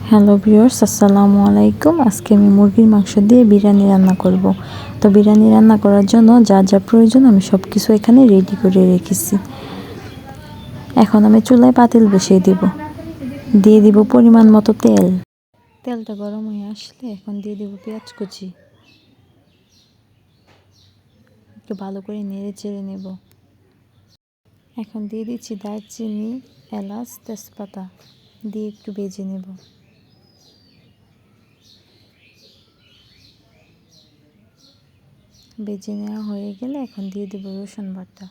Hello viewers, আসসালামু আলাইকুম। আজকে আমি মুরগির মাংস দিয়ে বিরিয়ানি রান্না করব। তো বিরিয়ানি রান্না করার জন্য যা যা প্রয়োজন আমি সব কিছু এখানে রেডি করে রেখেছি। এখন আমি চুলায় পাতিল বসিয়ে দিয়ে দিব পরিমাণ মতো তেল। তেলটা গরম হয়ে আসলে এখন দিয়ে দেব পেঁয়াজ কুচি। একটু ভালো করে নেড়ে চেড়ে নেব। এখন দিয়ে দিচ্ছি দারচিনি, এলাচ, তেজপাতা দিয়ে একটু ভেজে নেব। ভেজে নেওয়া হয়ে গেলে এখন দিয়ে দেবো রসুন বাটা।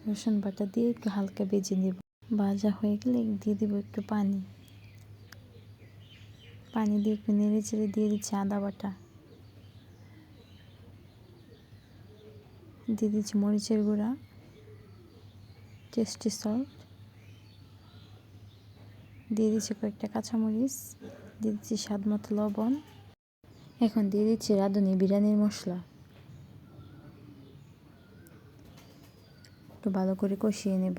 রসুন বাটা দিয়ে একটু হালকা ভেজে নেব। ভাজা হয়ে গেলে দিয়ে দেবো একটু পানি। পানি দিয়ে একটু নেড়ে চেড়ে দিয়ে দিচ্ছি আদা বাটা। দিয়ে দিচ্ছি মরিচের গুঁড়া, টেস্টি সল্ট, দিয়ে দিচ্ছি কয়েকটা কাঁচামরিচ, দিয়ে দিচ্ছি স্বাদ মতো লবণ। এখন দিয়ে দিচ্ছি রাঁধুনি বিরিয়ানির মশলা। একটু ভালো করে কষিয়ে নেব।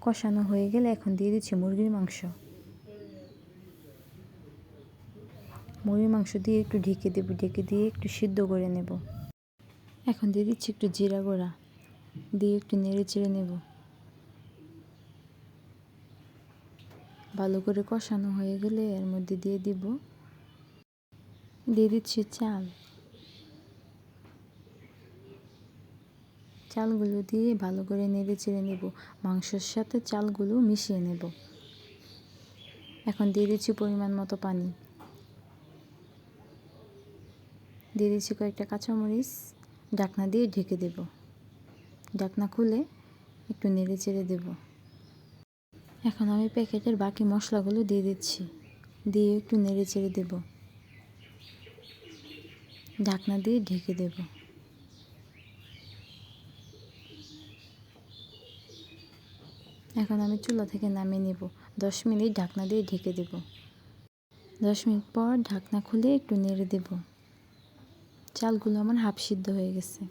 কষানো হয়ে গেলে এখন দিয়ে দিচ্ছি মুরগির মাংস। মুরগির মাংস দিয়ে একটু ঢেকে দেব। ঢেকে দিয়ে একটু সিদ্ধ করে নেব। এখন দিয়ে দিচ্ছি একটু জিরা গুঁড়া, দিয়ে একটু নেড়ে চেড়ে নেব। ভালো করে কষানো হয়ে গেলে এর মধ্যে দিয়ে দিচ্ছি চাল। চালগুলো দিয়ে ভালো করে নেড়ে চেড়ে নেব। মাংসের সাথে চালগুলো মিশিয়ে নেব। এখন দিয়ে দিচ্ছি পরিমাণ মতো পানি। দিয়ে দিচ্ছি কয়েকটা কাঁচামরিচ, ঢাকনা দিয়ে ঢেকে দেব। ঢাকনা খুলে একটু নেড়ে চেড়ে দেব। এখন আমি প্যাকেটের বাকি মশলাগুলো দিয়ে দিচ্ছি। দিয়ে একটু নেড়ে চেড়ে দেব। ঢাকনা দিয়ে ঢেকে দেব। এখন আমি চুলা থেকে নামিয়ে নেব। 10 মিনিট ঢাকনা দিয়ে ঢেকে দেব। 10 মিনিট পর ঢাকনা খুলে একটু নেড়ে দেব। চালগুলো আমার হাফ সিদ্ধ হয়ে গেছে।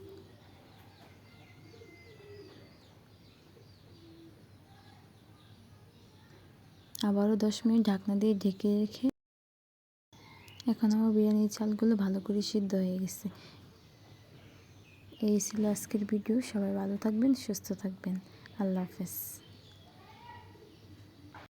আবারও 10 মিনিট ঢাকনা দিয়ে ঢেকে রেখে এখন আমার বিরিয়ানির চালগুলো ভালো করে সিদ্ধ হয়ে গেছে। এই ছিল আজকের ভিডিও। সবাই ভালো থাকবেন, সুস্থ থাকবেন। আল্লাহ হাফেজ।